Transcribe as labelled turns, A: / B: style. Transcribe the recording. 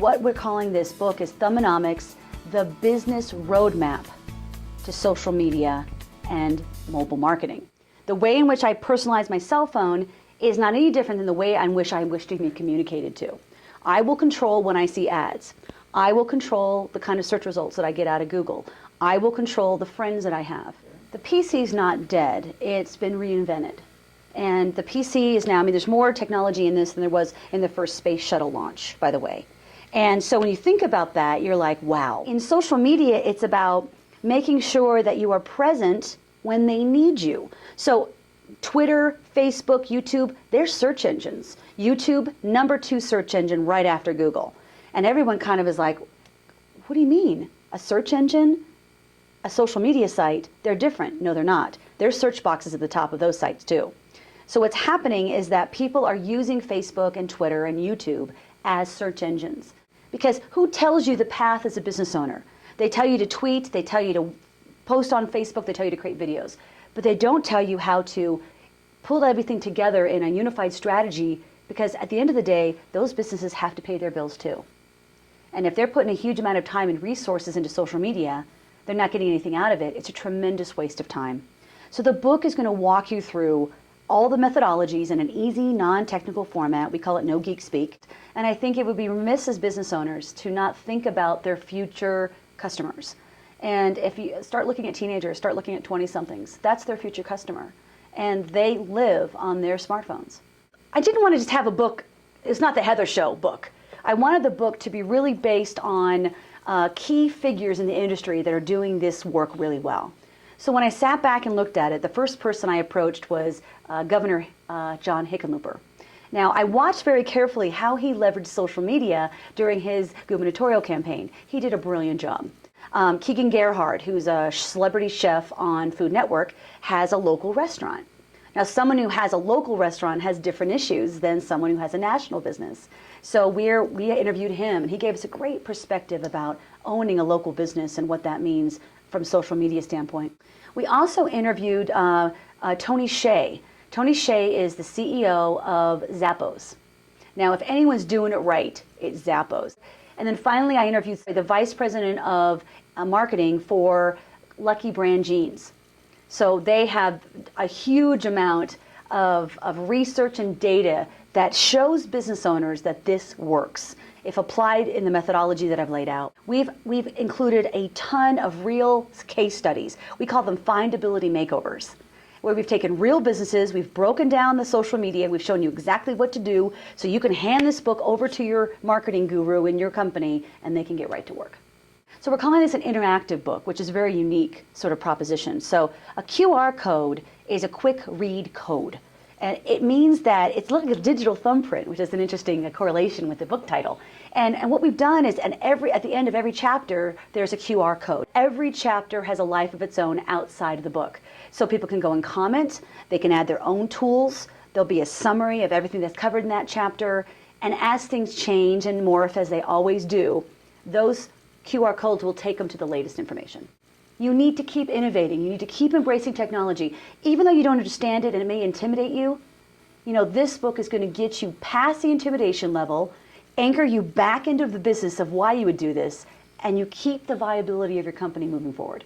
A: what we're calling this book is Thumbonomics, the business roadmap to social media and mobile marketing. The way in which I personalize my cell phone is not any different than the way I wish to be communicated to. I will control when I see ads. I will control the kind of search results that I get out of Google. I will control the friends that I have. The PC is not dead. It's been reinvented. And the PC is now, I mean, there's more technology in this than there was in the first space shuttle launch, by the way. And so when you think about that, you're like, wow. In social media, it's about making sure that you are present when they need you. So Twitter, Facebook, YouTube, they're search engines. YouTube, #2 search engine right after Google. And everyone kind of is like, what do you mean? A search engine? A social media site? They're different. No, they're not. There's search boxes at the top of those sites too. So what's happening is that people are using Facebook and Twitter and YouTube as search engines. Because who tells you the path as a business owner? They tell you to tweet, they tell you to post on Facebook, they tell you to create videos. But they don't tell you how to pull everything together in a unified strategy, because at the end of the day, those businesses have to pay their bills too. And if they're putting a huge amount of time and resources into social media, they're not getting anything out of it. It's a tremendous waste of time. So the book is going to walk you through all the methodologies in an easy, non-technical format. We call it no geek speak. And I think it would be remiss as business owners to not think about their future customers. And if you start looking at teenagers, start looking at 20-somethings, that's their future customer. And they live on their smartphones. I didn't want to just have a book, it's not the Heather Show book. I wanted the book to be really based on key figures in the industry that are doing this work really well. So when I sat back and looked at it, the first person I approached was Governor John Hickenlooper. Now, I watched very carefully how he leveraged social media during his gubernatorial campaign. He did a brilliant job. Keegan Gerhardt, who's a celebrity chef on Food Network, has a local restaurant. Now, someone who has a local restaurant has different issues than someone who has a national business. So we interviewed him, and he gave us a great perspective about owning a local business and what that means from a social media standpoint. We also interviewed Tony Hsieh. Tony Hsieh is the CEO of Zappos. Now, if anyone's doing it right, it's Zappos. And then finally, I interviewed the vice president of marketing for Lucky Brand Jeans. So they have a huge amount of research and data that shows business owners that this works if applied in the methodology that I've laid out. We've included a ton of real case studies. We call them findability makeovers, where we've taken real businesses, we've broken down the social media, we've shown you exactly what to do, so you can hand this book over to your marketing guru in your company and they can get right to work. So we're calling this an interactive book, which is a very unique sort of proposition. So a QR code is a quick read code. And it means that it's like a digital thumbprint, which is an interesting correlation with the book title. And what we've done is, at the end of every chapter, there's a QR code. Every chapter has a life of its own outside of the book. So people can go and comment, they can add their own tools, there'll be a summary of everything that's covered in that chapter, and as things change and morph, as they always do, those QR codes will take them to the latest information. You need to keep innovating. You need to keep embracing technology. Even though you don't understand it and it may intimidate you, this book is going to get you past the intimidation level, anchor you back into the business of why you would do this, and you keep the viability of your company moving forward.